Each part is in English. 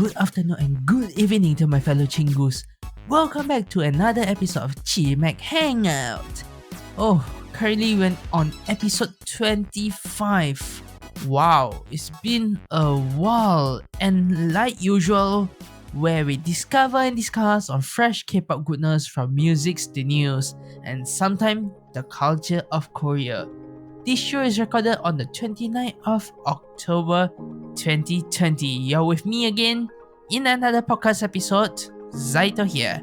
good afternoon, and good evening to my fellow chingus. Welcome back to another episode of Chimaek Hangout. Oh, currently we're on episode 25. Wow, it's been a while, and like usual, where we discover and discuss on fresh K-pop goodness from musics to news, and sometimes the culture of Korea. This show is recorded on the 29th of October 2020. You're with me again in another podcast episode. Zaito here.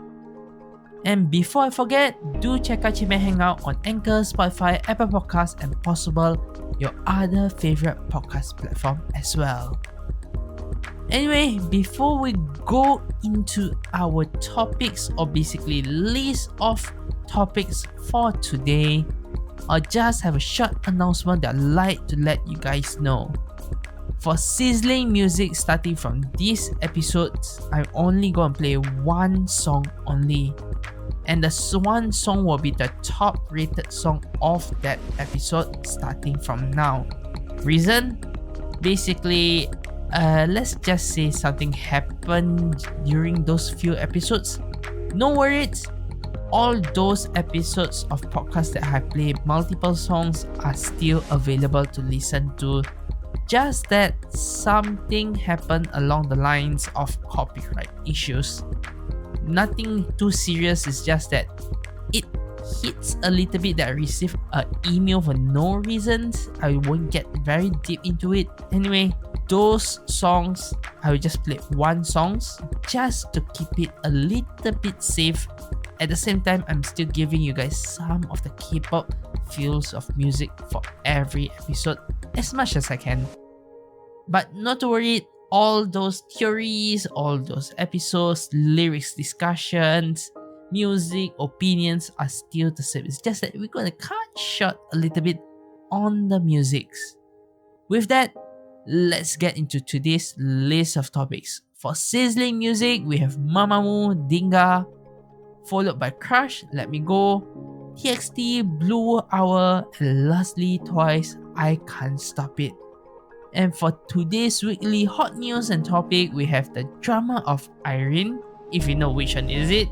And before I forget, do check out Chimaek Hangout on Anchor, Spotify, Apple Podcasts, and possible your other favorite podcast platform as well. Anyway, before we go into our topics, or basically list of topics for today, I'll just have a short announcement that I'd like to let you guys know. For Sizzling music starting from this episode, I'm only going to play one song only. And the one song will be the top rated song of that episode starting from now. Reason? Basically, let's just say something happened during those few episodes. No worries. All those episodes of podcasts that I play multiple songs are still available to listen to. Just that something happened along the lines of copyright issues. Nothing too serious, it's just that it hits a little bit that I received an email for no reasons. I won't get very deep into it. Anyway, those songs, I will just play one songs just to keep it a little bit safe. At the same time, I'm still giving you guys some of the K-pop feels of music for every episode as much as I can. But not to worry, all those theories, all those episodes, lyrics discussions, music, opinions are still the same. It's just that we're going to cut short a little bit on the musics. With that, let's get into today's list of topics. For Sizzling music, we have Mamamoo, Dingga, followed by Crush, Let Me Go, TXT, Blue Hour, and lastly Twice, I Can't Stop It. And for today's weekly hot news and topic, we have the Drama of Irene, if you know which one is it,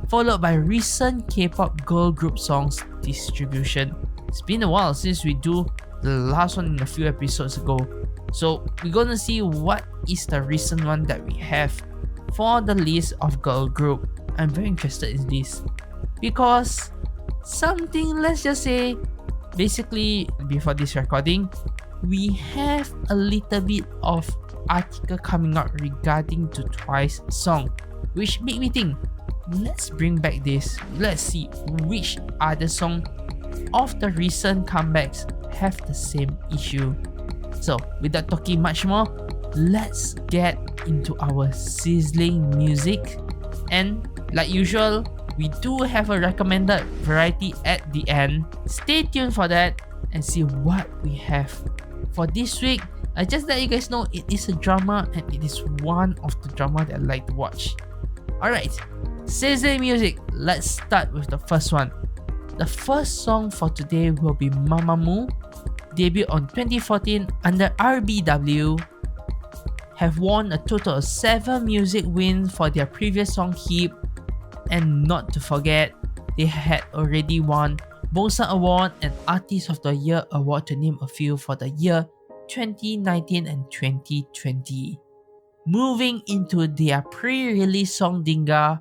followed by recent K-pop girl group songs distribution. It's been a while since we do the last one in a few episodes ago, so we're gonna see what is the recent one that we have for the list of girl group. I'm very interested in this because something, let's just say, basically before this recording, we have a little bit of article coming out regarding to Twice song, which made me think, let's bring back this. Let's see which other song of the recent comebacks have the same issue. So without talking much more, let's get into our Sizzling music. And like usual, we do have a recommended variety at the end. Stay tuned for that and see what we have. For this week, I just let you guys know it is a drama, and it is one of the drama that I like to watch. Alright, Sizzling music, let's start with the first one. The first song for today will be Mamamoo, debuted on 2014 under RBW, have won a total of 7 music wins for their previous song Heap, and not to forget, they had already won Bosa Award and Artist of the Year Award, to name a few, for the year 2019 and 2020. Moving into their pre-release song Dingga,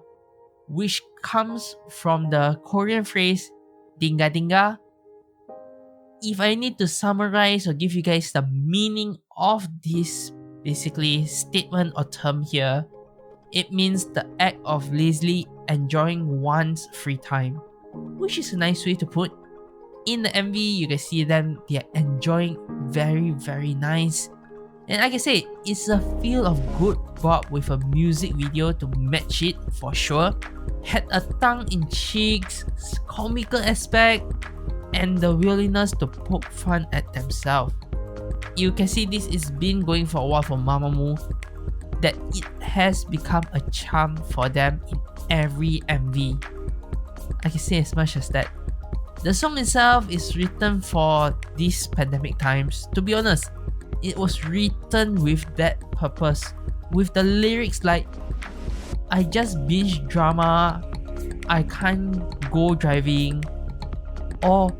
which comes from the Korean phrase Dingga Dingga. If I need to summarize or give you guys the meaning of this basically statement or term here, it means the act of lazily enjoying one's free time, which is a nice way to put. In the MV, you can see them, they are enjoying very nice. And like I said, it's a feel of good pop with a music video to match it for sure. Had a tongue in cheeks, comical aspect, and the willingness to poke fun at themselves. You can see this is been going for a while for Mamamoo, that it has become a charm for them in every MV. I can say as much as that. The song itself is written for these pandemic times. To be honest, it was written with that purpose with the lyrics like, I just binge drama, I can't go driving, or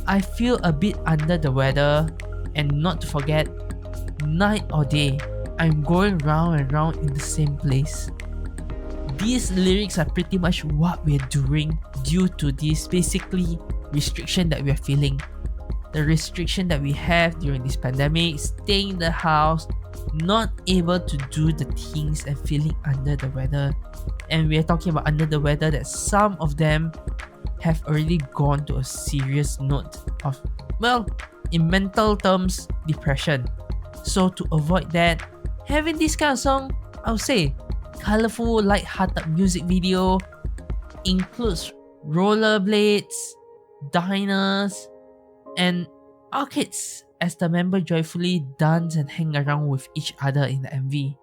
I feel a bit under the weather, and not to forget, night or day, I'm going round and round in the same place. These lyrics are pretty much what we're doing due to this basically restriction that we're feeling. The restriction that we have during this pandemic, staying in the house, not able to do the things and feeling under the weather. And we're talking about under the weather that some of them have already gone to a serious note of, well, in mental terms, depression. So to avoid that, having this kind of song, I would say, colorful, light-hearted music video includes rollerblades, diners, and arcades as the member joyfully dance and hang around with each other in the MV.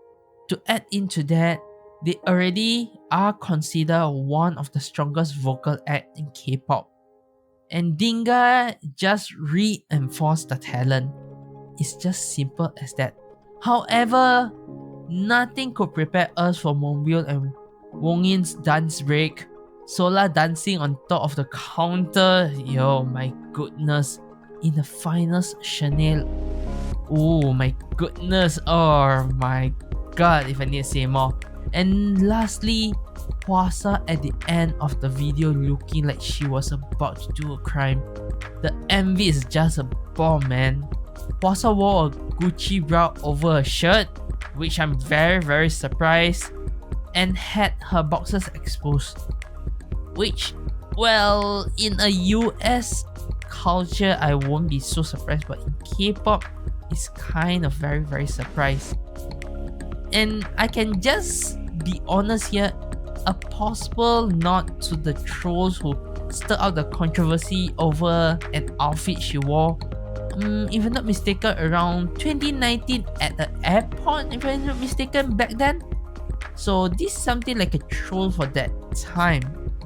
To add into that, they already are considered one of the strongest vocal acts in K-pop. And Dingga just reinforced the talent. It's just simple as that. However, nothing could prepare us for Moonbyul and Wongin's dance break. Sola dancing on top of the counter. Yo, my goodness. In the finals, Chanel. Oh my goodness. Oh my god, if I need to say more. And lastly, Hwasa at the end of the video looking like she was about to do a crime. The MV is just a bomb, man. Hwasa wore a Gucci bra over her shirt, which I'm very surprised, and had her boxers exposed. Which, well, in a US culture, I won't be so surprised, but in K-pop, it's kind of very surprised. And I can just be honest here, a possible nod to the trolls who stirred out the controversy over an outfit she wore, if I'm not mistaken, around 2019 at the airport, if I'm not mistaken, back then. So this is something like a troll for that time,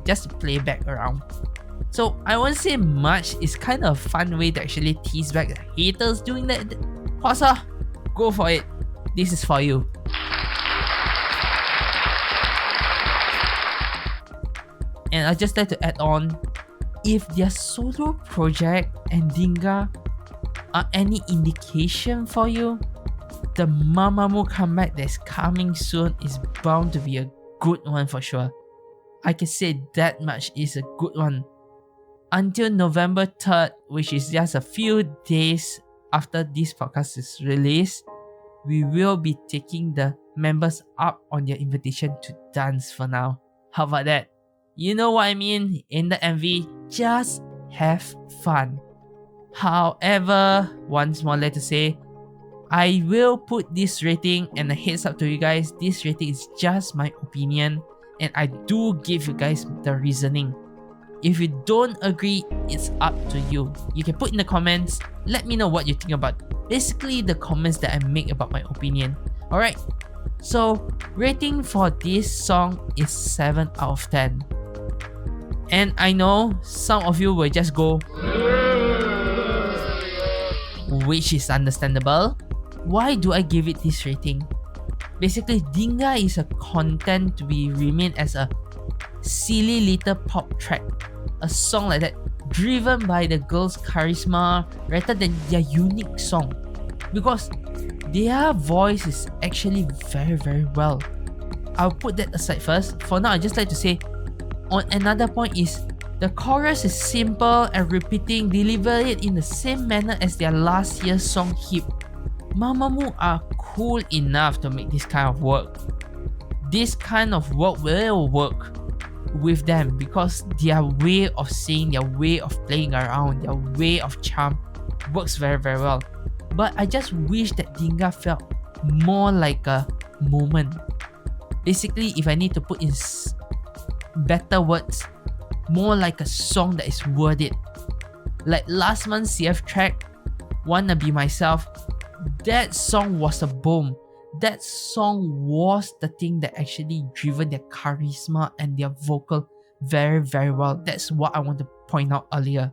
just to play back around. So I won't say much, it's kind of a fun way to actually tease back the haters doing that. Hwasa, go for it. This is for you. And I'd just like to add on, if their solo project and Dingga are any indication for you, the Mamamoo comeback that's coming soon is bound to be a good one for sure. I can say that much is a good one. Until November 3rd, which is just a few days after this podcast is released, we will be taking the members up on their invitation to dance for now. How about that? You know what I mean? In the MV, just have fun. However, once more let to say, I will put this rating, and a heads up to you guys, this rating is just my opinion, and I do give you guys the reasoning. If you don't agree, it's up to you. You can put in the comments, let me know what you think about basically the comments that I make about my opinion. Alright, so rating for this song is 7 out of 10. And I know some of you will just go, which is understandable. Why do I give it this rating? Basically, Dingga is a content to be remain as a silly little pop track. A song like that, driven by the girls' charisma rather than their unique song. Because their voice is actually very well. I'll put that aside first. For now, I just like to say, on another point is, the chorus is simple and repeating, deliver it in the same manner as their last year's song hit. Mamamoo are cool enough to make this kind of work. This kind of work will work with them because their way of saying, their way of playing around, their way of charm works very well. But I just wish that Dingga felt more like a moment. Basically, if I need to put in better words, more like a song that is worth it. Like last month's CF track, Wanna Be Myself, that song was a boom. That song was the thing that actually driven their charisma and their vocal very well. That's what I want to point out earlier.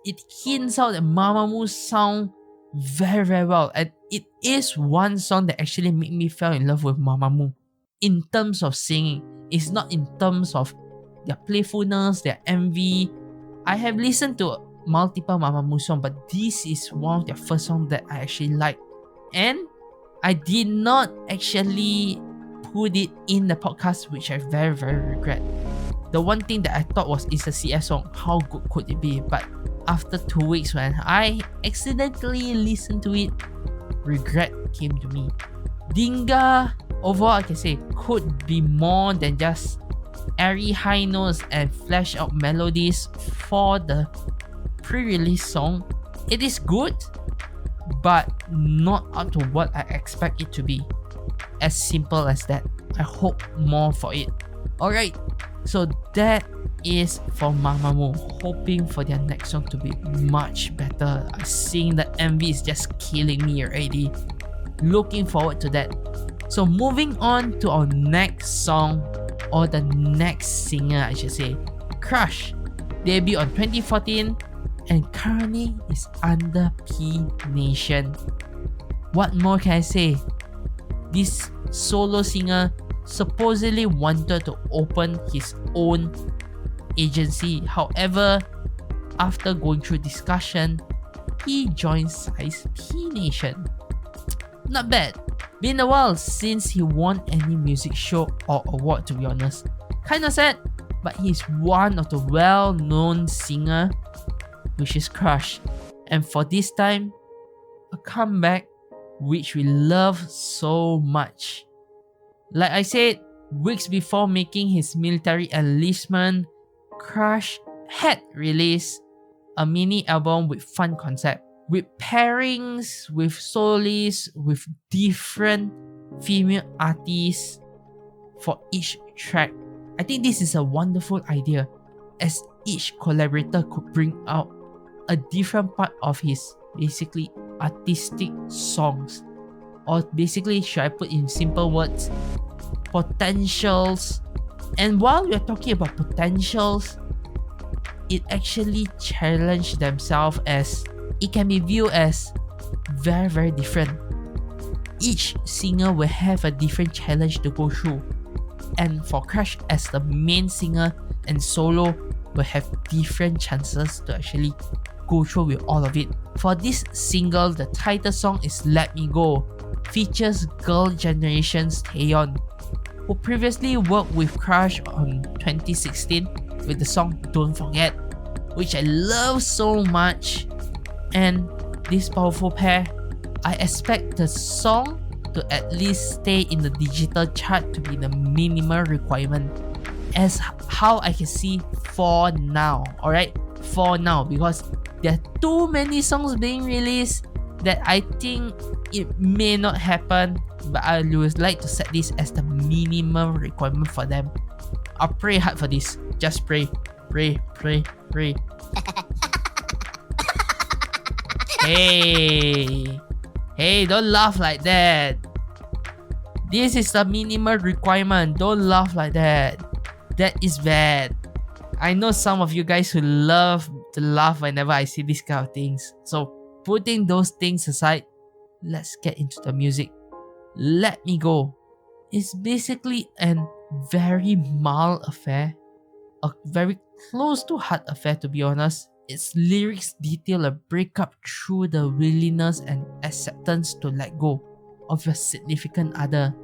It hints out that Mamamoo's sound very, very well. And it is one song that actually made me fall in love with Mamamoo. In terms of singing, it's not in terms of their playfulness, their MV. I have listened to multiple Mamamoo songs, but this is one of their first songs that I actually like. And I did not actually put it in the podcast, which I very, very regret. The one thing that I thought was, it's a CS song, how good could it be? But after 2 weeks when I accidentally listened to it, regret came to me. Dingga, overall I can say, could be more than just airy high notes and flash out melodies for the pre-release song. It is good, but not up to what I expect it to be. As simple as that. I hope more for it. Alright, so that is for Mamamoo. Hoping for their next song to be much better. Seeing the MV is just killing me already. Looking forward to that. So moving on to our next song, or the next singer I should say. Crush debuted on 2014 and currently is under P Nation. What more can I say? This solo singer supposedly wanted to open his own agency. However, after going through discussion, he joined Size P Nation. Not bad. Been a while since he won any music show or award, to be honest. Kinda sad, but he's one of the well-known singer, which is Crush. And for this time, a comeback which we love so much. Like I said, weeks before making his military enlistment, Crush had released a mini album with fun concept, with pairings, with soloists, with different female artists for each track. I think this is a wonderful idea, as each collaborator could bring out a different part of his basically artistic songs, or basically, should I put in simple words, potentials. And while we're talking about potentials, it actually challenged themselves, as it can be viewed as very, very different. Each singer will have a different challenge to go through, and for Crush as the main singer and solo will have different chances to actually go through with all of it. For this single, the title song is Let Me Go, features Girl Generation's Taeyeon, who previously worked with Crush on 2016 with the song Don't Forget, which I love so much. And this powerful pair, I expect the song to at least stay in the digital chart to be the minimal requirement, as how I can see for now. Alright, for now, because there are too many songs being released that I think it may not happen, but I would like to set this as the minimum requirement for them. I'll pray hard for this. Just pray. Pray. Hey, don't laugh like that. This is the minimal requirement. Don't laugh like that. That is bad. I know some of you guys who love to laugh whenever I see these kind of things. So putting those things aside, let's get into the music. Let Me Go is basically a very mild affair, a very close to heart affair, to be honest. Its lyrics detail a breakup through the willingness and acceptance to let go of your significant other.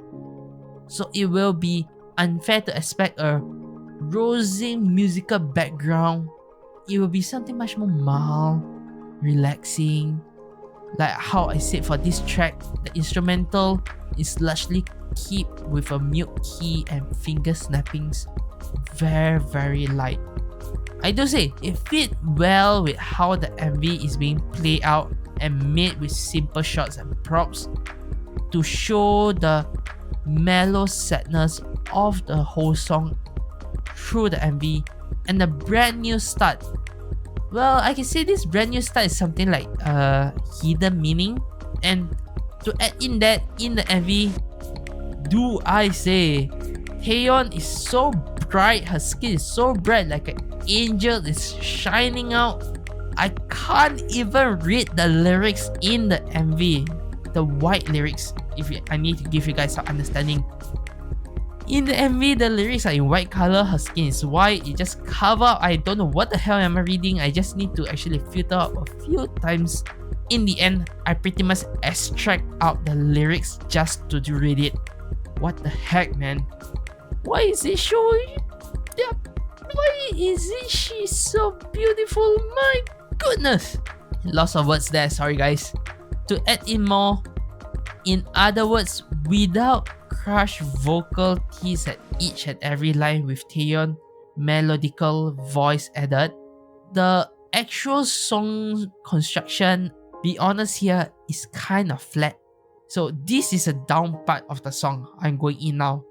So it will be unfair to expect a rosy musical background. It will be something much more mild, relaxing. Like how I said, for this track, the instrumental is largely kept with a mute key and finger snappings. Very, very light. I do say it fit well with how the MV is being played out and made with simple shots and props to show the mellow sadness of the whole song through the MV, and the brand new start. Well, I can say this brand new start is something like hidden meaning, and to add in that in the MV, do I say Taeyeon is so bright, her skin is so bright, like an angel is shining out. I can't even read the lyrics in the MV. The white lyrics, I need to give you guys some understanding. In the MV, the lyrics are in white color, her skin is white, it just cover up. I don't know what the hell am I reading. I just need to actually filter up a few times. In the end, I pretty much extract out the lyrics just to read it. What the heck, man? Why is it showing? Yeah. Why isn't she so beautiful? My goodness! Lots of words there, sorry guys. To add in more, in other words, without crush vocal tease at each and every line with Taeyeon melodical voice added, the actual song construction, be honest here, is kind of flat. So this is a down part of the song I'm going in now.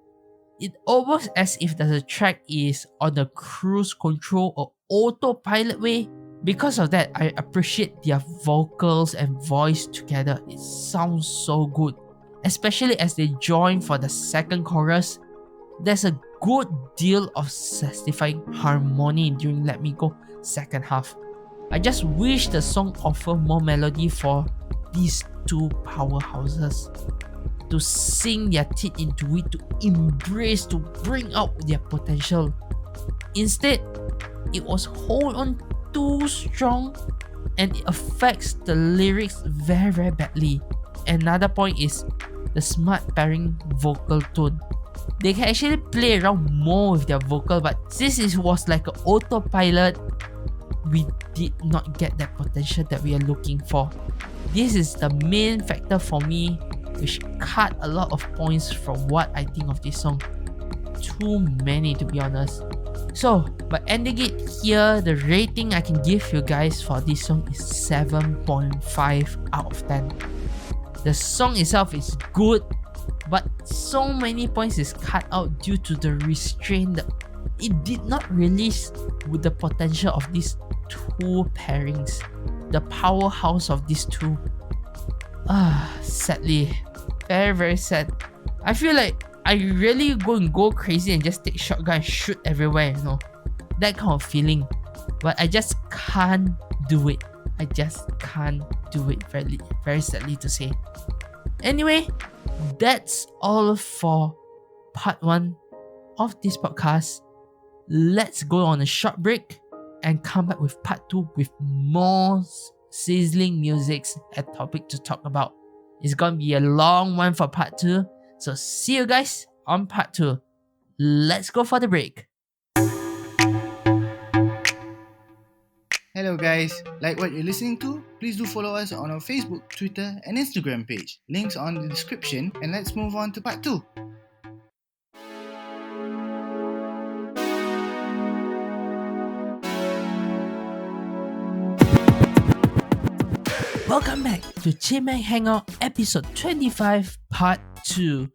It almost as if the track is on the cruise control or autopilot way. Because of that, I appreciate their vocals and voice together. It sounds so good. Especially as they join for the second chorus. There's a good deal of satisfying harmony during Let Me Go second half. I just wish the song offered more melody for these two powerhouses to sink their teeth into it, to embrace, to bring out their potential. Instead, it was hold on too strong and it affects the lyrics very, very badly. Another point is the smart pairing vocal tone. They can actually play around more with their vocal, but since it was like an autopilot, we did not get that potential that we are looking for. This is the main factor for me, which cut a lot of points from what I think of this song. Too many, to be honest. So, by ending it here, the rating I can give you guys for this song is 7.5 out of 10. The song itself is good, but so many points is cut out due to the restraint that it did not release with the potential of these two pairings, the powerhouse of these two. Sadly, very, very sad. I feel like I really go crazy and just take shotgun and shoot everywhere, you know, that kind of feeling. But I just can't do it. I just can't do it, very, very sadly to say. Anyway, that's all for part 1 of this podcast. Let's go on a short break and come back with part 2 with more sizzling musics and topic to talk about. It's gonna be a long one for part 2, so see you guys on part 2. Let's go for the break. Hello guys, like what you're listening to? Please do follow us on our Facebook, Twitter and Instagram page. Links are in the description, and let's move on to part 2. Welcome back to Chimaek Hangout episode 25 part 2.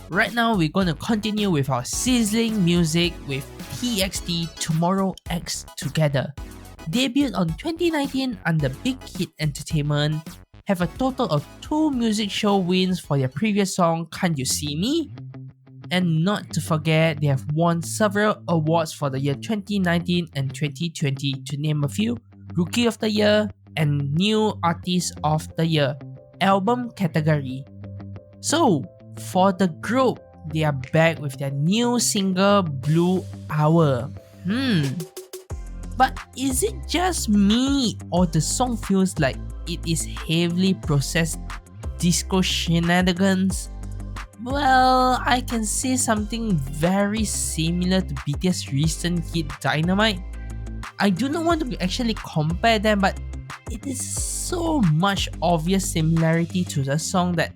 Right now we're going to continue with our sizzling music with TXT Tomorrow X Together. Debuted on 2019 under Big Hit Entertainment, have a total of 2 music show wins for their previous song Can't You See Me? And not to forget, they have won several awards for the year 2019 and 2020, to name a few: Rookie of the Year and New Artist of the Year album category. So, for the group, they are back with their new single Blue Hour. But is it just me, or the song feels like it is heavily processed disco shenanigans? Well, I can say something very similar to BTS' recent hit Dynamite. I do not want to actually compare them, but it is so much obvious similarity to the song that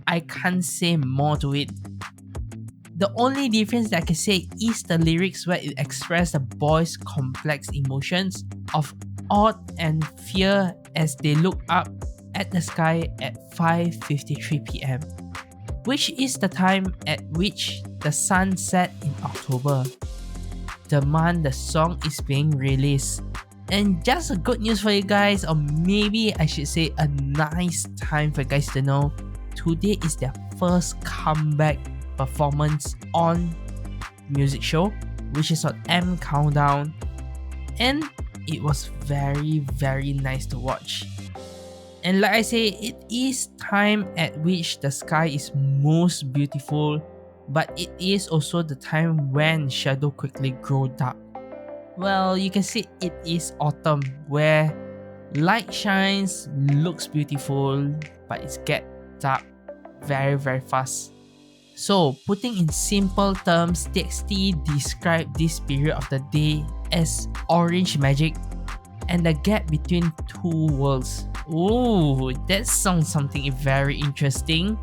I can't say more to it. The only difference that I can say is the lyrics, where it expresses the boys' complex emotions of awe and fear as they look up at the sky at 5:53 PM, which is the time at which the sun set in October, the month the song is being released. And just a good news for you guys, or maybe I should say a nice time for you guys to know, today is their first comeback performance on music show, which is on M Countdown. And it was very, very nice to watch. And like I say, it is time at which the sky is most beautiful, but it is also the time when shadow quickly grow dark. Well, you can see it is autumn where light shines, looks beautiful, but it's get dark very, very fast. So, putting in simple terms, TXT described this period of the day as orange magic and the gap between two worlds. Ooh, that sounds something very interesting.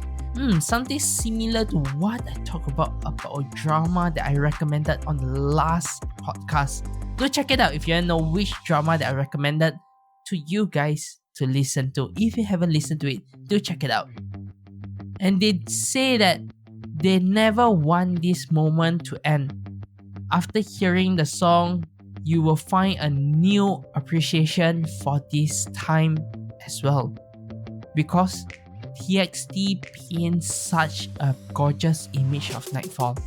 Something similar to what I talked about a drama that I recommended on the last podcast. Go check it out if you want to know which drama that I recommended to you guys to listen to. If you haven't listened to it, do check it out. And they say that they never want this moment to end. After hearing the song, you will find a new appreciation for this time as well. Because TXT paints such a gorgeous image of nightfall.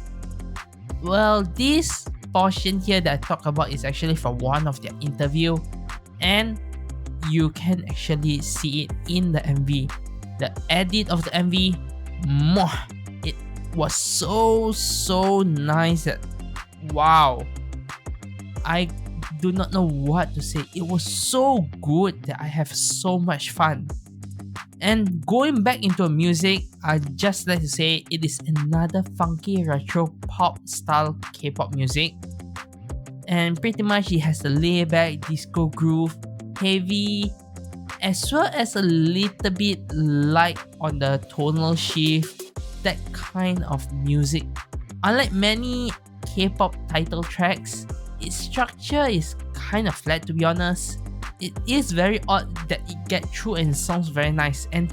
Well, this portion here that I talk about is actually from one of their interview, and you can actually see it in the MV. The edit of the MV, it was so nice that wow, I do not know what to say. It was so good that I have so much fun. And going back into music, I'd just like to say it is another funky retro pop style K-pop music. And pretty much it has the laid-back disco groove, heavy, as well as a little bit light on the tonal shift, that kind of music. Unlike many K-pop title tracks, its structure is kind of flat, to be honest. It is very odd that it gets through and sounds very nice. And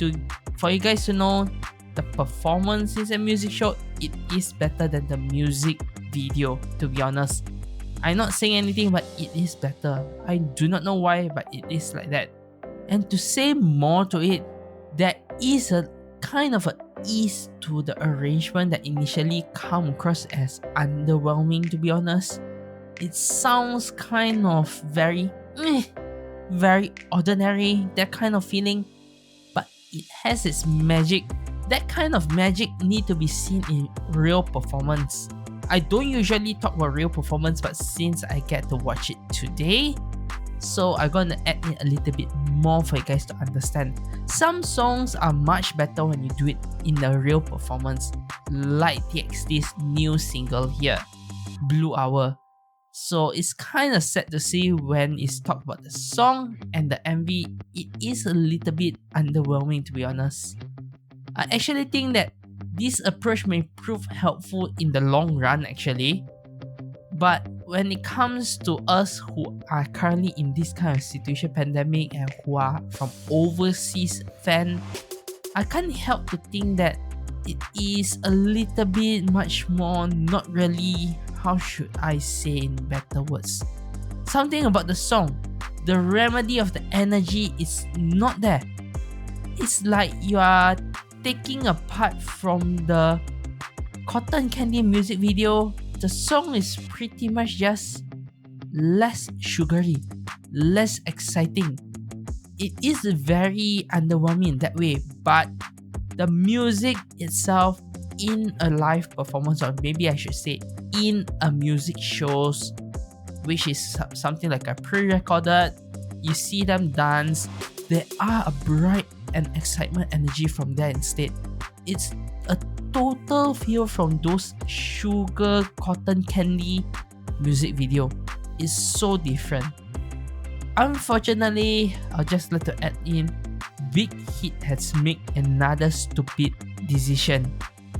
for you guys to know, the performance in a music show, it is better than the music video, to be honest. I'm not saying anything, but it is better. I do not know why, but it is like that. And to say more to it, there is a kind of an ease to the arrangement that initially come across as underwhelming, to be honest. It sounds kind of very ordinary, that kind of feeling, but it has its magic. That kind of magic need to be seen in real performance. I don't usually talk about real performance, but since I get to watch it today, so I'm gonna add in a little bit more for you guys to understand. Some songs are much better when you do it in a real performance, like TXT's new single here, Blue Hour. So it's kind of sad to see when it's talked about the song and the MV, it is a little bit underwhelming, to be honest. I actually think that this approach may prove helpful in the long run actually. But when it comes to us who are currently in this kind of situation, pandemic, and who are from overseas fan, I can't help to think that it is a little bit much more not really, how should I say in better words? Something about the song, the remedy of the energy is not there. It's like you are taking apart from the Cotton Candy music video. The song is pretty much just less sugary, less exciting. It is very underwhelming in that way, but the music itself in a live performance, or maybe I should say in a music shows, which is something like a pre-recorded, you see them dance, there are a bright and excitement energy from there instead. It's a total feel from those sugar cotton candy music video. It's so different. Unfortunately, I'll just like to add in, Big Hit has made another stupid decision.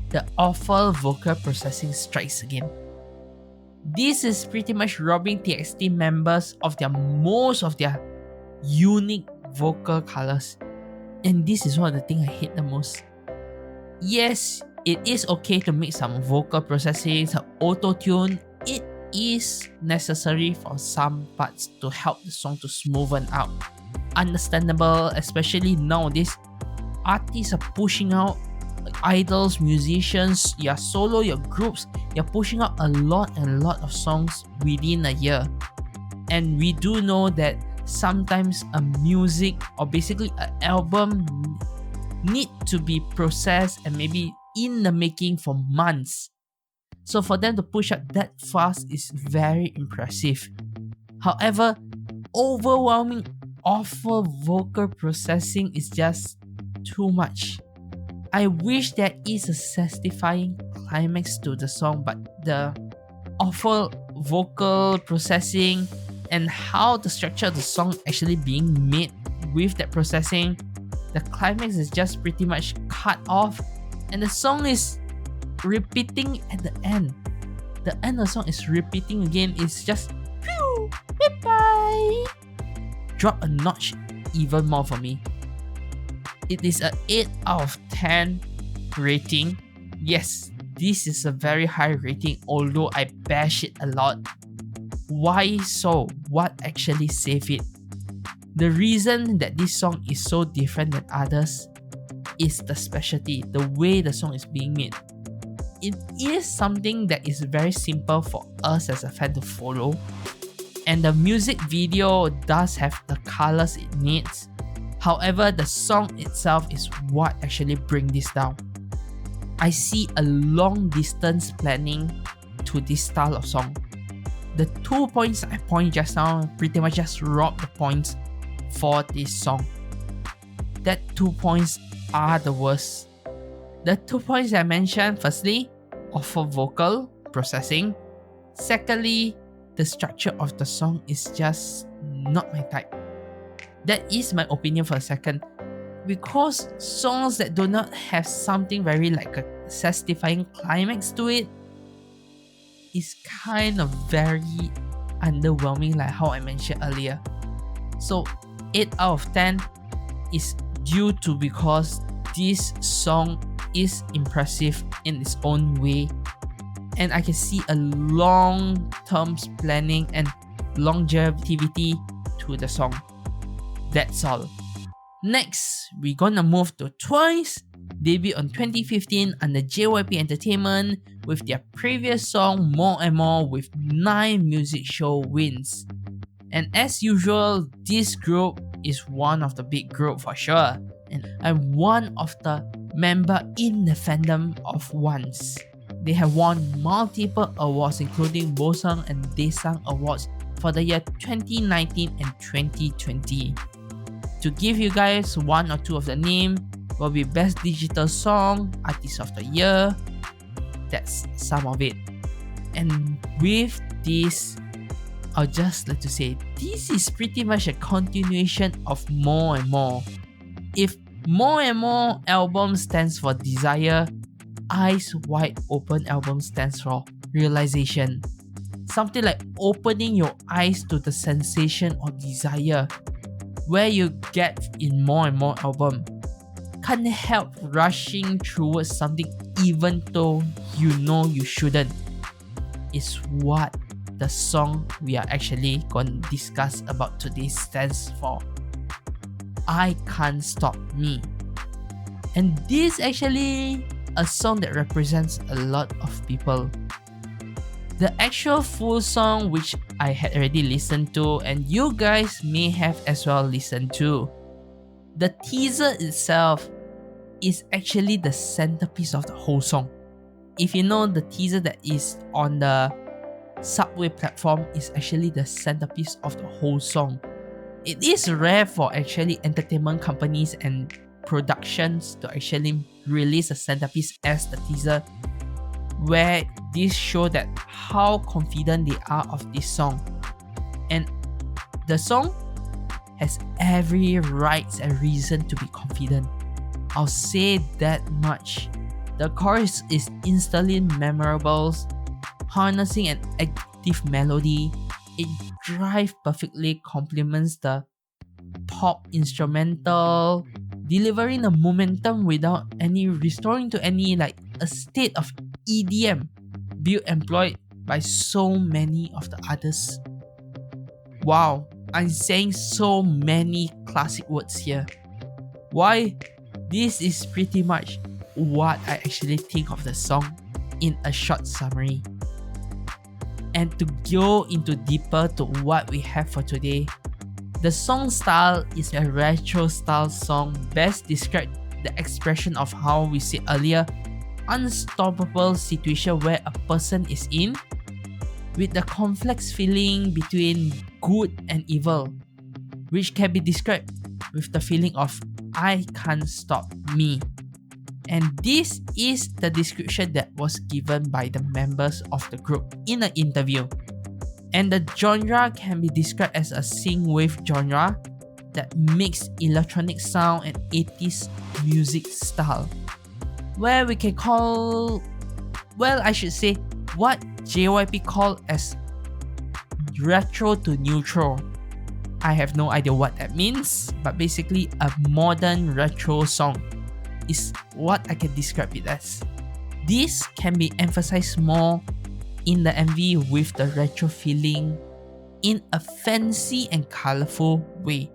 The awful vocal processing strikes again. This is pretty much robbing TXT members of most of their unique vocal colors. And this is one of the things I hate the most. Yes, it is okay to make some vocal processing, some auto-tune. It is necessary for some parts to help the song to smoothen out. Understandable, especially nowadays. Artists are pushing out idols, musicians, your solo, your groups, you're pushing out a lot of songs within a year. And we do know that sometimes a music or basically an album need to be processed and maybe in the making for months. So for them to push out that fast is very impressive. However, overwhelming awful vocal processing is just too much. I wish there is a satisfying climax to the song, but the awful vocal processing and how the structure of the song actually being made with that processing, the climax is just pretty much cut off and the song is repeating at the end. The end of the song is repeating again. It's just phew, bye. Drop a notch even more for me. It is a 8 out of 10 rating. Yes, this is a very high rating, although I bash it a lot. Why so? What actually saved it? The reason that this song is so different than others is the specialty, the way the song is being made. It is something that is very simple for us as a fan to follow, and the music video does have the colors it needs. However, the song itself is what actually brings this down. I see a long distance planning to this style of song. The 2 points I point just now pretty much just rob the points for this song. That 2 points are the worst. The 2 points I mentioned, firstly, awful vocal processing. Secondly, the structure of the song is just not my type. That is my opinion for a second. Because songs that do not have something very like a satisfying climax to it is kind of very underwhelming, like how I mentioned earlier. So 8 out of 10 is due to because this song is impressive in its own way, and I can see a long-term planning and longevity to the song. That's all. Next, we're gonna move to Twice, debuted on 2015 under JYP Entertainment with their previous song More and More with 9 music show wins. And as usual, this group is one of the big group for sure, and I'm one of the member in the fandom of Once. They have won multiple awards including Bosang and Daesang Awards for the year 2019 and 2020. To give you guys one or two of the name, will be Best Digital Song, Artist of the Year. That's some of it. And with this, I'll just like to say, this is pretty much a continuation of More and More. If More and More album stands for desire, Eyes Wide Open album stands for realization. Something like opening your eyes to the sensation of desire, where you get in More and More album. Can't help rushing towards something even though you know you shouldn't. Is what the song we are actually going to discuss about today stands for. I Can't Stop Me. And this actually a song that represents a lot of people. The actual full song, which I had already listened to and you guys may have as well listened to. The teaser itself is actually the centerpiece of the whole song. If you know, the teaser that is on the subway platform is actually the centerpiece of the whole song. It is rare for actually entertainment companies and productions to actually release a centerpiece as the teaser, where this show that how confident they are of this song. And the song has every right and reason to be confident. I'll say that much. The chorus is instantly memorable, harnessing an active melody. It drive perfectly complements the pop instrumental, delivering the momentum without any restoring to any like a state of EDM build employed by so many of the others. Wow, I'm saying so many classic words here. Why? This is pretty much what I actually think of the song in a short summary. And to go into deeper to what we have for today, the song style is a retro style song best described the expression of how we said earlier, unstoppable situation where a person is in, with the complex feeling between good and evil, which can be described with the feeling of I can't stop me. And this is the description that was given by the members of the group in an interview. And the genre can be described as a synthwave genre that mixes electronic sound and 80s music style, where we can call, well, I should say, what JYP call as retro to neutral. I have no idea what that means, but basically a modern retro song is what I can describe it as. This can be emphasized more in the MV with the retro feeling in a fancy and colorful way.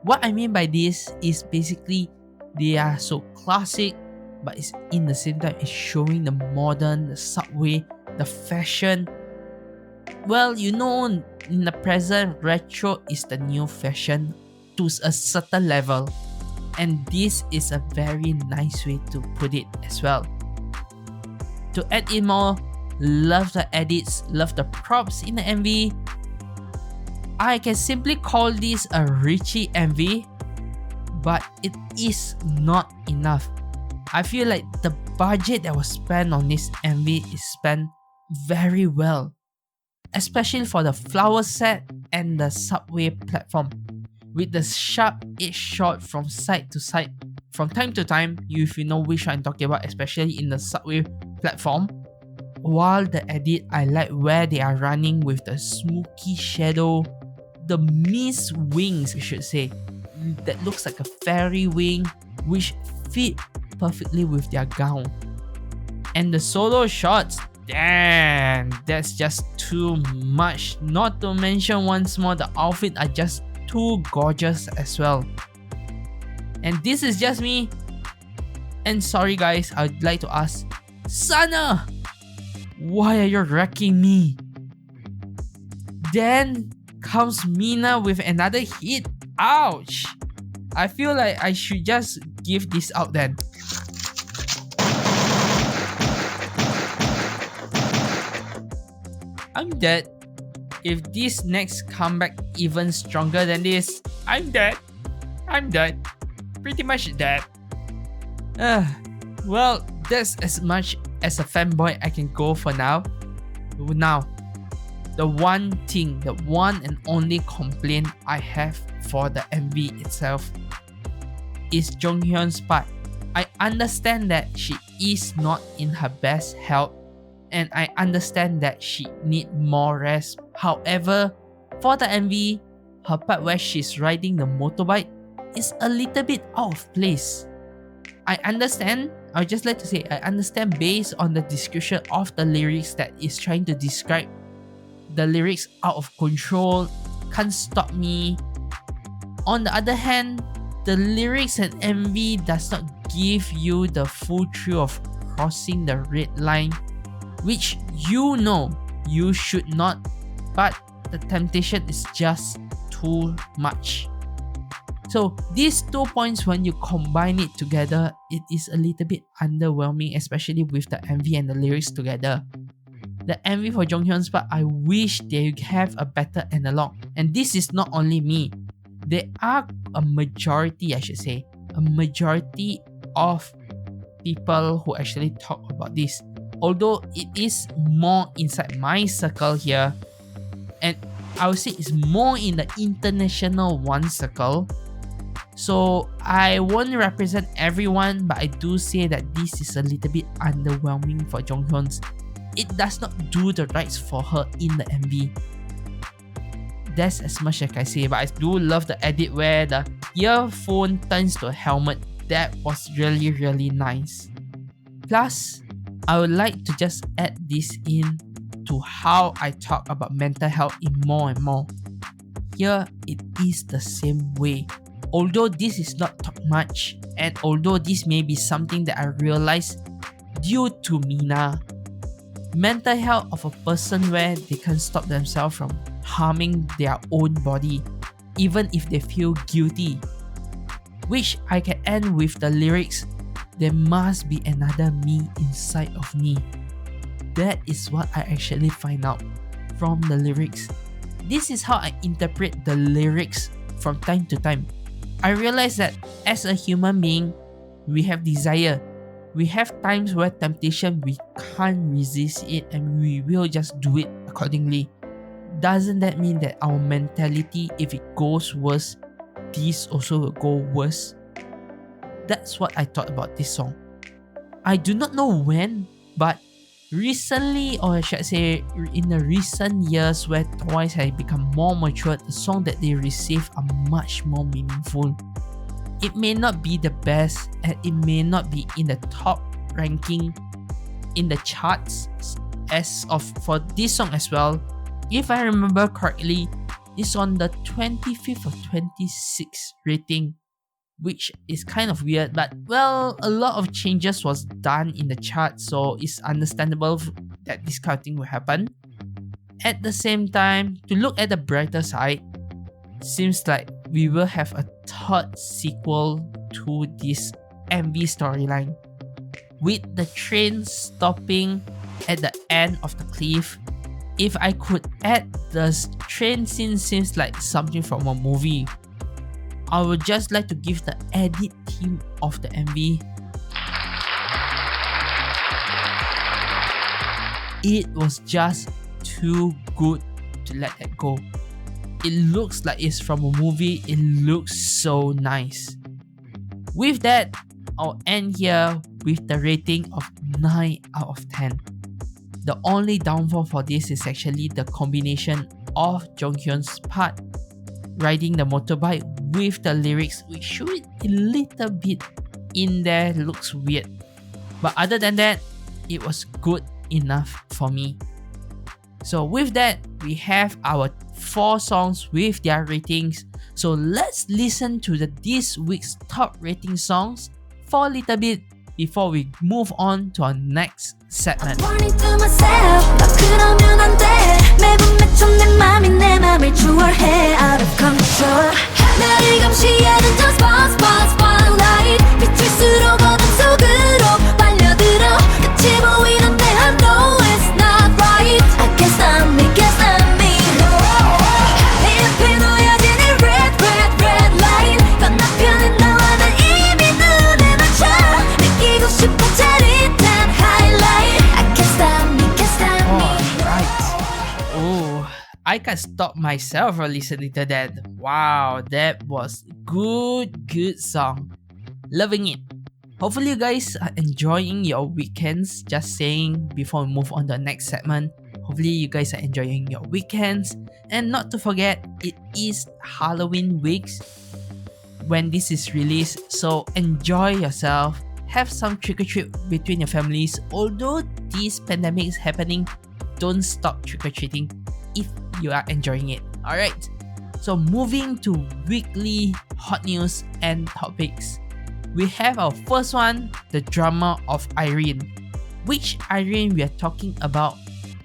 What I mean by this is basically they are so classic, but it's in the same time it's showing the modern, the subway, the fashion. Well, you know, in the present, retro is the new fashion to a certain level. And this is a very nice way to put it as well. To add in more, love the edits, love the props in the MV. I can simply call this a Richie MV, but it is not enough. I feel like the budget that was spent on this MV is spent very well, especially for the flower set and the subway platform, with the sharp edge shot from side to side from time to time, if you know which I'm talking about, especially in the subway platform. While the edit, I like where they are running with the smoky shadow, the mist wings, I should say, that looks like a fairy wing, which fit perfectly with their gown. And the solo shots, damn, that's just too much. Not to mention once more, the outfits are just too gorgeous as well. And this is just me. And sorry guys, I'd like to ask, Sana, why are you wrecking me? Then comes Mina with another hit. Ouch! I feel like I should just give this out then. I'm dead. If this next comeback even stronger than this, I'm dead. I'm dead. Pretty much dead. Well, that's as much as a fanboy I can go for now. Now, the one thing, the one and only complaint I have for the MV itself is Jonghyun's part. I understand that she is not in her best health, and I understand that she need more rest. However, for the MV, her part where she's riding the motorbike is a little bit out of place. I understand, I would just like to say, I understand based on the description of the lyrics that is trying to describe the lyrics out of control, can't stop me. On the other hand, the lyrics and MV does not give you the full thrill of crossing the red line, which you know you should not, but the temptation is just too much. So these 2 points, when you combine it together, it is a little bit underwhelming, especially with the MV and the lyrics together. The MV for Jonghyun's part, I wish they have a better analog. And this is not only me. There are a majority, I should say, a majority of people who actually talk about this. Although it is more inside my circle here, and I would say it's more in the international one circle. So I won't represent everyone, but I do say that this is a little bit underwhelming for Jonghyun's. It does not do the rights for her in the MV. That's as much as I say, but I do love the edit where the earphone turns to a helmet. That was really, really nice. Plus, I would like to just add this in to how I talk about mental health in more and more. Here, it is the same way. Although this is not talked much, and although this may be something that I realized due to Mina, mental health of a person where they can't stop themselves from harming their own body, even if they feel guilty. Which I can end with the lyrics, "There must be another me inside of me." That is what I actually find out from the lyrics. This is how I interpret the lyrics from time to time. I realize that as a human being, we have desire. We have times where temptation, we can't resist it and we will just do it accordingly. Doesn't that mean that our mentality, if it goes worse, this also will go worse? That's what I thought about this song. I do not know when, but recently, or I should say in the recent years where Twice have become more mature, the song that they receive are much more meaningful. It may not be the best and it may not be in the top ranking in the charts as of for this song as well. If I remember correctly, it's on the 25th or 26th rating, which is kind of weird, but well, a lot of changes was done in the chart, so it's understandable that this kind of thing will happen. At the same time, to look at the brighter side, seems like we will have a third sequel to this MV storyline, with the train stopping at the end of the cliff. If I could add the train scene, seems like something from a movie. I would just like to give the edit team of the MV. It was just too good to let that go. It looks like it's from a movie. It looks so nice. With that, I'll end here with the rating of 9 out of 10. The only downfall for this is actually the combination of Jonghyun's part riding the motorbike with the lyrics, which show it a little bit in there, looks weird. But other than that, it was good enough for me. So with that, we have our 4 songs with their ratings. So let's listen to this week's top rating songs for a little bit before we move on to our next segment. I can't stop myself from listening to that. Wow, that was good song. Loving it. Hopefully you guys are enjoying your weekends. Just saying before we move on to the next segment. Hopefully you guys are enjoying your weekends. And not to forget, it is Halloween weeks when this is released. So enjoy yourself. Have some trick-or-treat between your families. Although this pandemic is happening, don't stop trick-or-treating if you are enjoying it. Alright, so moving to weekly hot news and topics. We have our first one, the Drama of Irene. Which Irene we are talking about?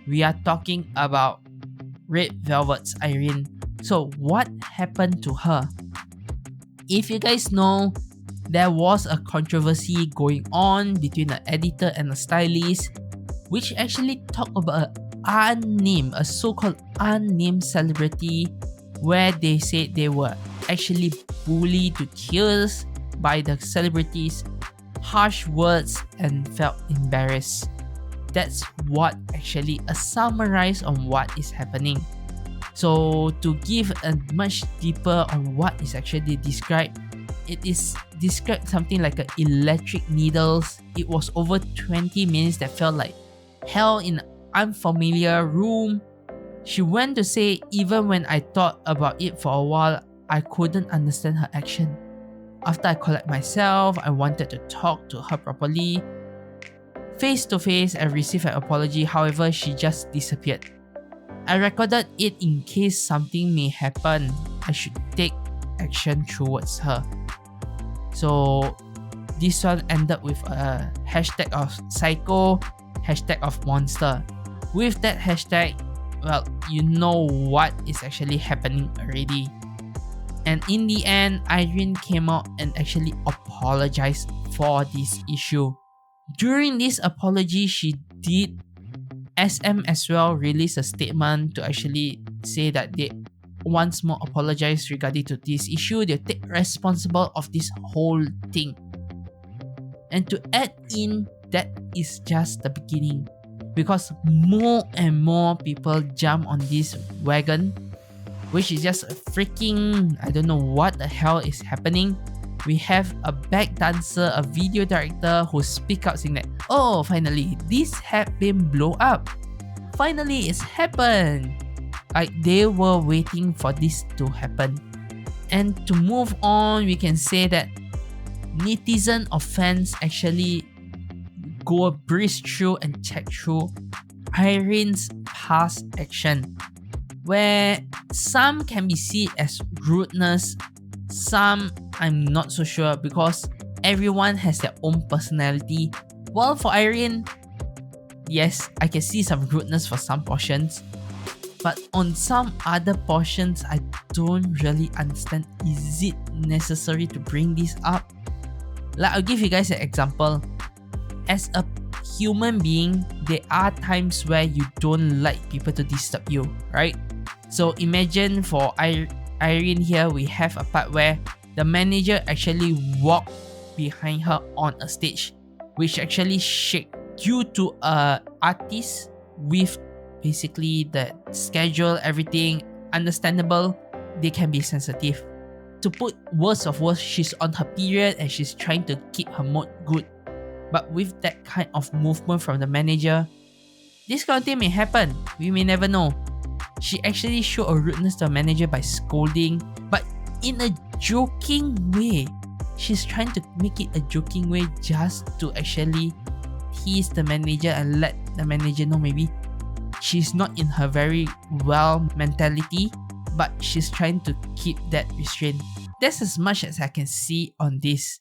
We are talking about Red Velvet's Irene. So what happened to her? If you guys know, there was a controversy going on between the editor and the stylist, which actually talked about a so-called unnamed celebrity, where they said they were actually bullied to tears by the celebrities, harsh words, and felt embarrassed. That's what actually a summarize on what is happening. So to give a much deeper on what is actually described, it is described something like a electric needles. It was over 20 minutes that felt like hell in an unfamiliar room. She went to say, even when I thought about it for a while, I couldn't understand her action. After I collect myself, I wanted to talk to her properly. Face to face, I received an apology, however, she just disappeared. I recorded it in case something may happen. I should take action towards her. So this one ended with a hashtag of psycho, hashtag of monster. with that hashtag, well, you know what is actually happening already. And in the end, Irene came out and actually apologized for this issue. During this apology, she did SM as well release a statement to actually say that they once more apologize regarding to this issue. They take responsible of this whole thing. And to add in, that is just the beginning, because more and more people jump on this wagon, which is just a freaking, I don't know what the hell is happening. We have a back dancer, a video director who speak out saying that, oh, finally, this had been blown up. Finally, it's happened. Like, they were waiting for this to happen. And to move on, we can say that netizen or fans actually go breeze through and check through Irene's past action, where some can be seen as rudeness, some I'm not so sure, because everyone has their own personality. While for Irene, yes, I can see some rudeness for some portions, but on some other portions, I don't really understand, is it necessary to bring this up? Like, I'll give you guys an example. As a human being, there are times where you don't like people to disturb you, right? So imagine for Irene here, we have a part where the manager actually walked behind her on a stage, which actually shake due to a artist with basically the schedule, everything understandable. They can be sensitive. To put worse of worse, she's on her period and she's trying to keep her mood good. But with that kind of movement from the manager, this kind of thing may happen. We may never know. She actually showed a rudeness to the manager by scolding, but in a joking way. She's trying to make it a joking way just to actually tease the manager and let the manager know maybe she's not in her very well mentality, but she's trying to keep that restraint. That's as much as I can see on this.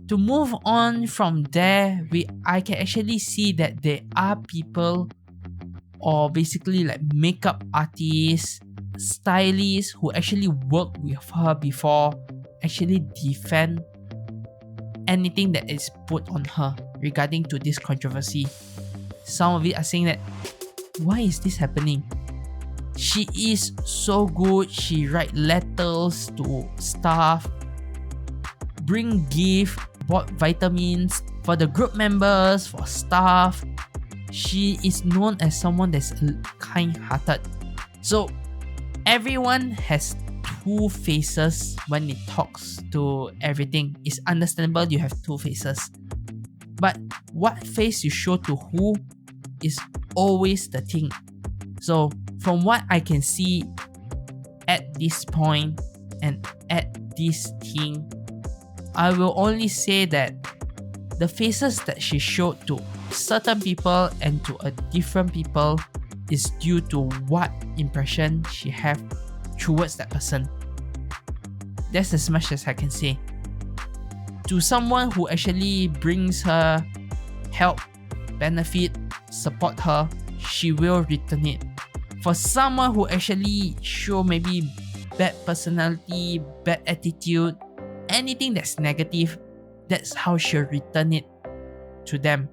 To move on from there, I can actually see that there are people, or basically like makeup artists, stylists who actually worked with her before, actually defend anything that is put on her regarding to this controversy. Some of it are saying that, why is this happening? She is so good, she write letters to staff, bring gift, bought vitamins for the group members, for staff. She is known as someone that's kind-hearted. So everyone has two faces when it talks to everything. It's understandable you have two faces. But what face you show to who is always the thing. So from what I can see at this point and at this thing, I will only say that the faces that she showed to certain people and to a different people is due to what impression she have towards that person. That's as much as I can say. To someone who actually brings her help, benefit, support her, she will return it. For someone who actually show maybe bad personality, bad attitude, anything that's negative, that's how she'll return it to them.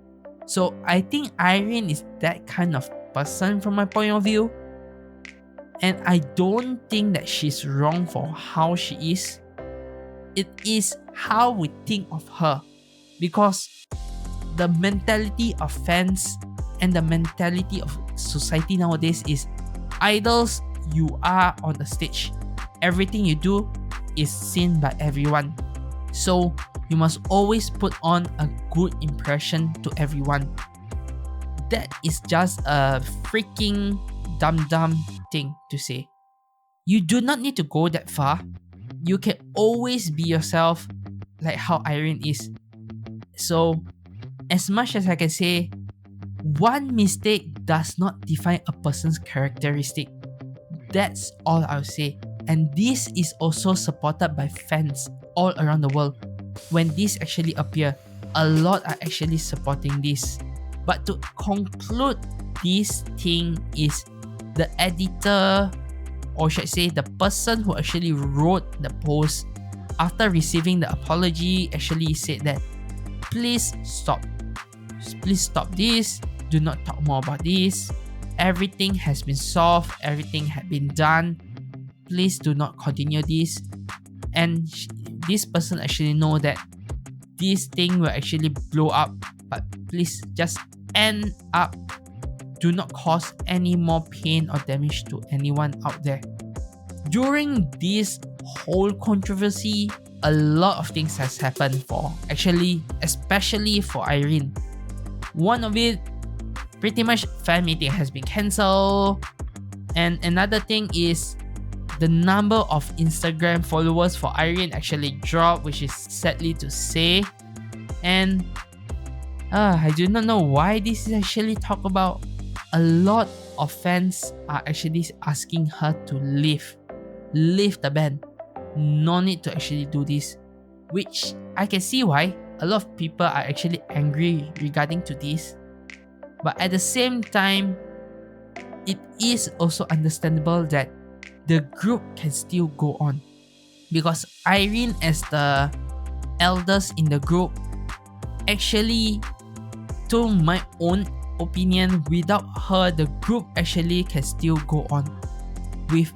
So I think Irene is that kind of person from my point of view. And I don't think that she's wrong for how she is. It is how we think of her. Because the mentality of fans and the mentality of society nowadays is idols, you are on the stage. Everything you do is seen by everyone. So you must always put on a good impression to everyone. That is just a freaking dumb thing to say. You do not need to go that far. You can always be yourself, like how Irene is. So as much as I can say, one mistake does not define a person's characteristic. That's all I'll say. And this is also supported by fans all around the world. When this actually appear, a lot are actually supporting this. But to conclude this thing is the editor, or should I say the person who actually wrote the post after receiving the apology actually said that please stop this, do not talk more about this, everything has been solved, everything had been done, please do not continue this. And this person actually know that this thing will actually blow up, but please just end up, do not cause any more pain or damage to anyone out there. During this whole controversy, a lot of things has happened especially for Irene. One of it, pretty much fan meeting has been cancelled, and another thing is the number of Instagram followers for Irene actually dropped, which is sadly to say. And I do not know why this is actually talked about. A lot of fans are actually asking her to leave the band. No need to actually do this, which I can see why a lot of people are actually angry regarding to this. But at the same time, it is also understandable that the group can still go on, because Irene, as the eldest in the group, actually, to my own opinion, without her, the group actually can still go on with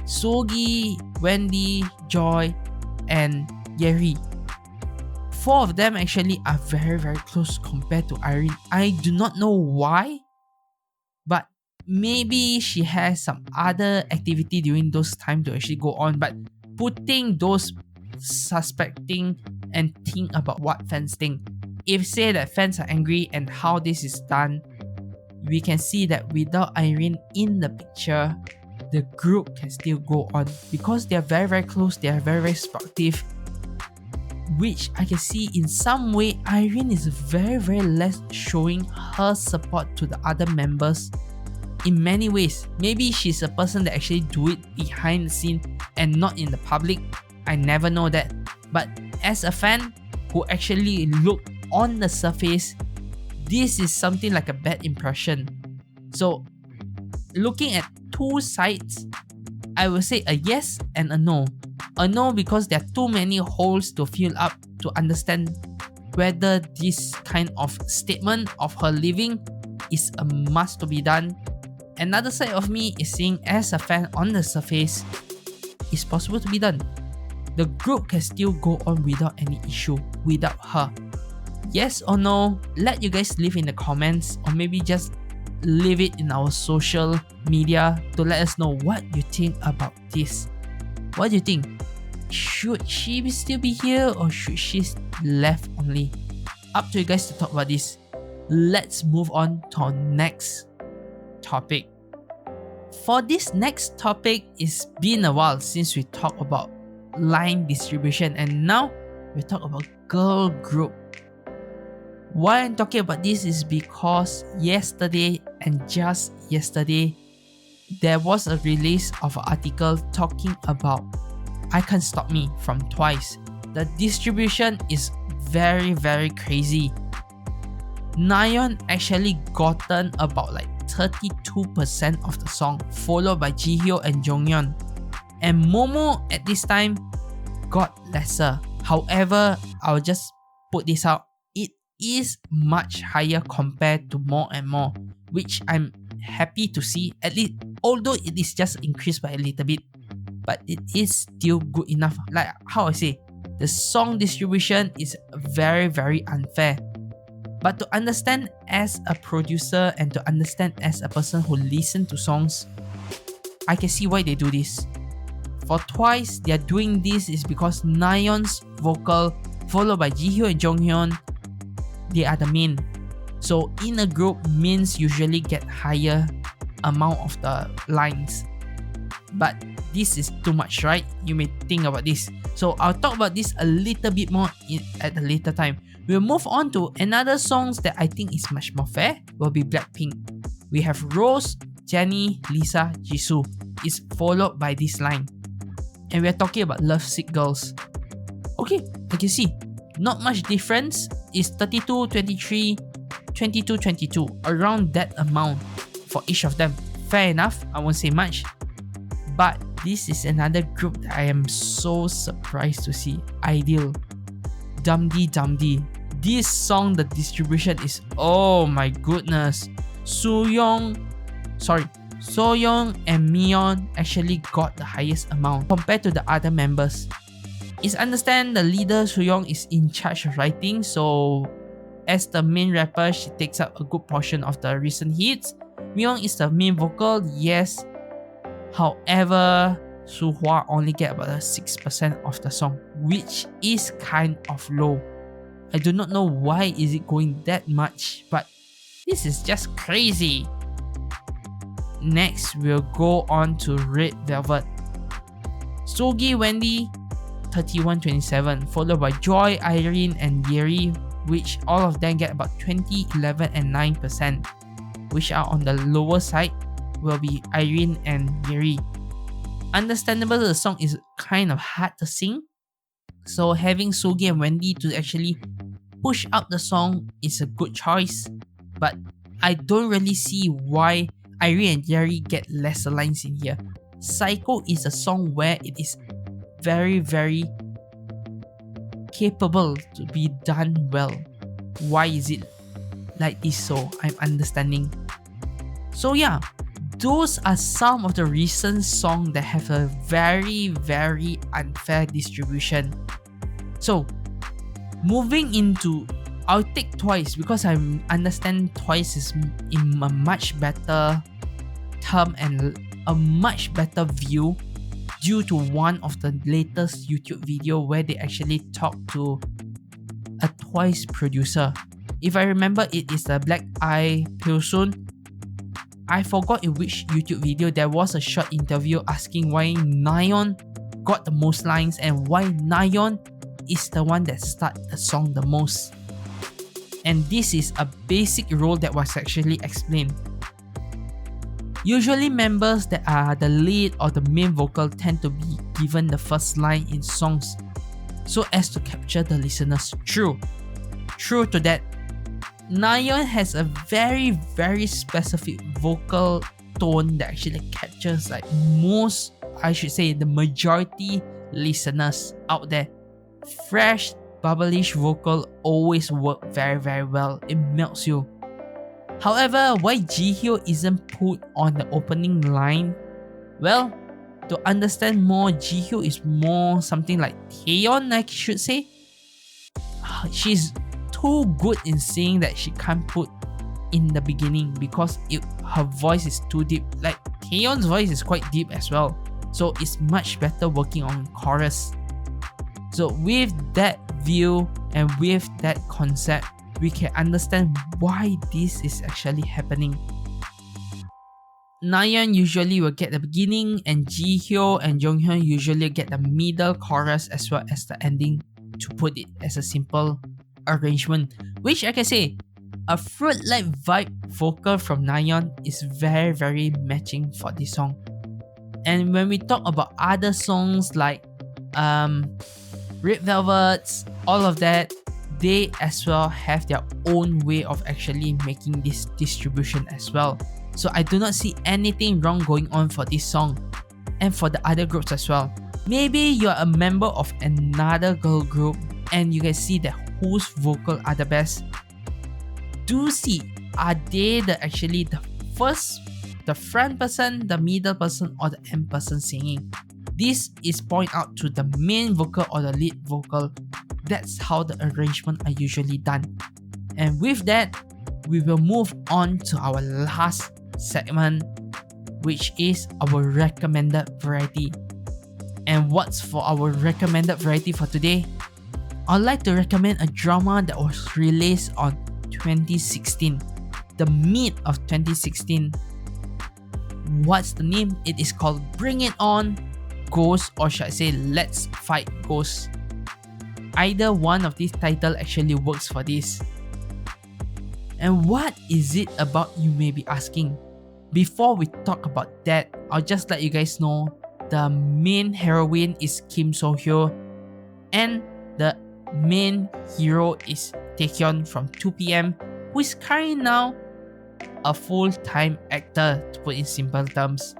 Sogi, Wendy, Joy, and Yeri. 4 of them actually are very, very close compared to Irene. I do not know why, but maybe she has some other activity during those time to actually go on. But putting those suspecting and think about what fans think, if say that fans are angry and how this is done, we can see that without Irene in the picture, the group can still go on, because they are very, very close, they are very, very supportive, which I can see in some way Irene is very, very less showing her support to the other members in many ways. Maybe she's a person that actually do it behind the scene and not in the public. I never know that. But as a fan who actually look on the surface, this is something like a bad impression. So looking at 2 sides, I will say a yes and a no. A no because there are too many holes to fill up to understand whether this kind of statement of her leaving is a must to be done. Another side of me is seeing as a fan on the surface, it's possible to be done. The group can still go on without any issue without her. Yes or no? Let you guys leave in the comments, or maybe just leave it in our social media to let us know what you think about this. What do you think? Should she still be here, or should she left only? Up to you guys to talk about this. Let's move on to our next topic. For this next topic, it's been a while since we talked about line distribution, and now we talk about girl group. Why I'm talking about this is because yesterday, and just yesterday, there was a release of an article talking about I Can't Stop Me from Twice. The distribution is very, very crazy. Nayeon actually gotten about like 32% of the song, followed by Jihyo and Jonghyun. And Momo at this time got lesser. However, I'll just put this out. It is much higher compared to More and More, which I'm happy to see, at least, although it is just increased by a little bit, but it is still good enough. Like how I say, the song distribution is very, very unfair. But to understand as a producer and to understand as a person who listens to songs, I can see why they do this. For Twice, they are doing this is because Nayeon's vocal, followed by Jihyo and Jonghyun, they are the main. So in a group, mains usually get higher amount of the lines. But this is too much, right? You may think about this. So I'll talk about this a little bit more at a later time. We'll move on to another songs that I think is much more fair, will be Blackpink. We have Rose, Jennie, Lisa, Jisoo. Is followed by this line. And we're talking about Lovesick Girls. Okay, I can see. Not much difference. It's 32, 23, 22, around that amount for each of them. Fair enough, I won't say much. But this is another group that I am so surprised to see. Ideal. Dumdy Dumdy. This song, the distribution is, oh my goodness. Soyoung and Miyeon actually got the highest amount compared to the other members. It's understand the leader Soyoung is in charge of writing, so as the main rapper, she takes up a good portion of the recent hits. Miyeon is the main vocal, yes. However, Suhwa only get about 6% of the song, which is kind of low. I do not know why is it going that much, but this is just crazy. Next, we'll go on to Red Velvet. Sogi Wendy, 31-27, followed by Joy, Irene, and Yeri, which all of them get about 20, 11, and 9%, which are on the lower side will be Irene and Yeri. Understandable, the song is kind of hard to sing, so having Sogi and Wendy to actually push up the song is a good choice, but I don't really see why Irene and Yeri get lesser lines in here. Psycho is a song where it is very, very capable to be done well. Why is it like this? So I'm understanding. So yeah, those are some of the recent songs that have a very, very unfair distribution. So moving into, I'll take Twice because I understand Twice is in a much better term and a much better view due to one of the latest YouTube video where they actually talk to a Twice producer. If I remember, it is the Black Eye Pilsun. I forgot in which YouTube video there was a short interview asking why Nayeon got the most lines and why Nayeon is the one that started the song the most. And this is a basic role that was actually explained. Usually members that are the lead or the main vocal tend to be given the first line in songs so as to capture the listeners. True to that. Nayeon has a very, very specific vocal tone that actually captures like most, I should say the majority listeners out there. Fresh, bubblish vocal always work very, very well. It melts you. However, why Jihyo isn't put on the opening line? Well, to understand more, Jihyo is more something like Taeyeon, I should say. She's too good in singing that she can't put in the beginning because her voice is too deep. Like Taeyeon's voice is quite deep as well, so it's much better working on chorus. So with that view and with that concept, we can understand why this is actually happening. Nayeon usually will get the beginning and Jihyo and Jonghyun usually get the middle chorus as well as the ending, to put it as a simple arrangement, which I can say a fruit-like vibe vocal from Nayeon is very, very matching for this song. And when we talk about other songs like Red Velvets, all of that, they as well have their own way of actually making this distribution as well. So I do not see anything wrong going on for this song and for the other groups as well. Maybe you're a member of another girl group and you can see that whose vocal are the best. Do see, are they actually the front person, the middle person, or the end person singing? This is point out to the main vocal or the lead vocal. That's how the arrangement are usually done. And with that, we will move on to our last segment, which is our recommended variety. And what's for our recommended variety for today? I'd like to recommend a drama that was released on 2016, the mid of 2016. What's the name? It is called Bring It On, Ghost, or should I say Let's Fight Ghost. Either one of these titles actually works for this. And what is it about, you may be asking? Before we talk about that, I'll just let you guys know the main heroine is Kim So-hyo and the main hero is Taehyun from 2PM. who is currently now a full-time actor, to put in simple terms.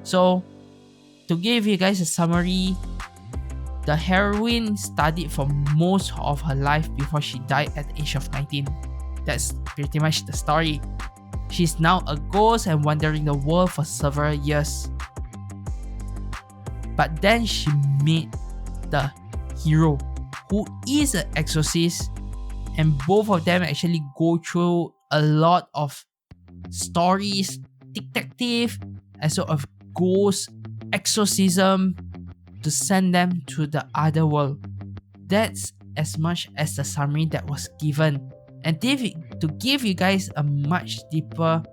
So, to give you guys a summary, the heroine studied for most of her life before she died at the age of 19. That's pretty much the story. She's now a ghost and wandering the world for several years. But then she met the hero, who is an exorcist, and both of them actually go through a lot of stories, detective, and sort of ghost exorcism to send them to the other world. That's as much as the summary that was given. And to give you guys a much deeper,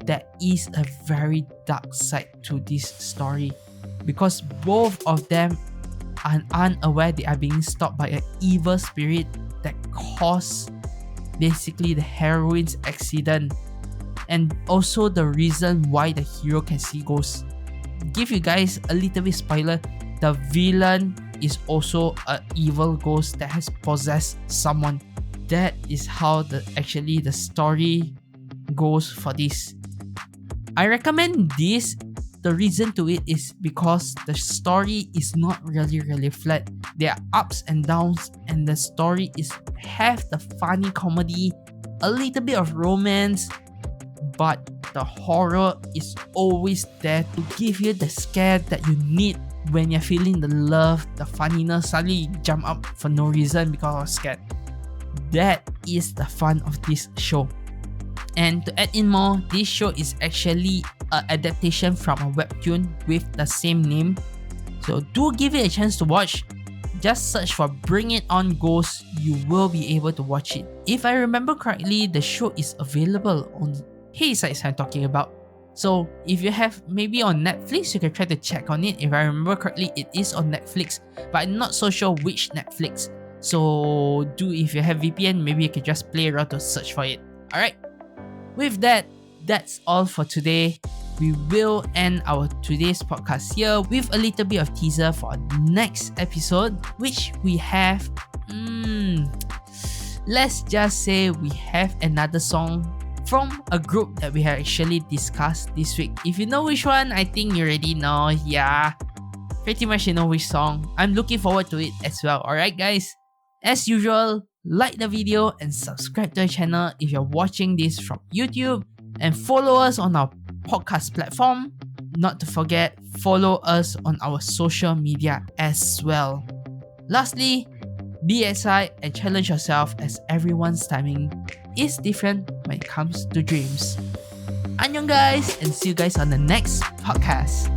there is a very dark side to this story, because both of them are unaware they are being stopped by an evil spirit that caused basically the heroine's accident, and also the reason why the hero can see ghosts. Give you guys a little bit spoiler, the villain is also an evil ghost that has possessed someone. That is how the story goes for this. I recommend this. The reason to it is because the story is not really flat. There are ups and downs, and the story is have the funny comedy, a little bit of romance, but the horror is always there to give you the scare that you need when you're feeling the love, the funniness. Suddenly you jump up for no reason because of scared. That is the fun of this show. And to add in more, this show is actually an adaptation from a webtoon with the same name. So do give it a chance to watch. Just search for Bring It On Ghost, you will be able to watch it. If I remember correctly, the show is available on sites I'm talking about. So if you have maybe on Netflix, you can try to check on it. If I remember correctly, it is on Netflix, but I'm not so sure which Netflix. So if you have VPN, maybe you can just play around to search for it. Alright, with that, that's all for today. We will end our today's podcast here with a little bit of teaser for our next episode, which we have, let's just say we have another song from a group that we have actually discussed this week. If you know which one, I think you already know. Yeah, pretty much you know which song. I'm looking forward to it as well. Alright guys, as usual, like the video and subscribe to the channel if you're watching this from YouTube, and follow us on our podcast platform. Not to forget, follow us on our social media as well. Lastly, be excited and challenge yourself, as everyone's timing is different when it comes to dreams. Annyeong guys, and see you guys on the next podcast.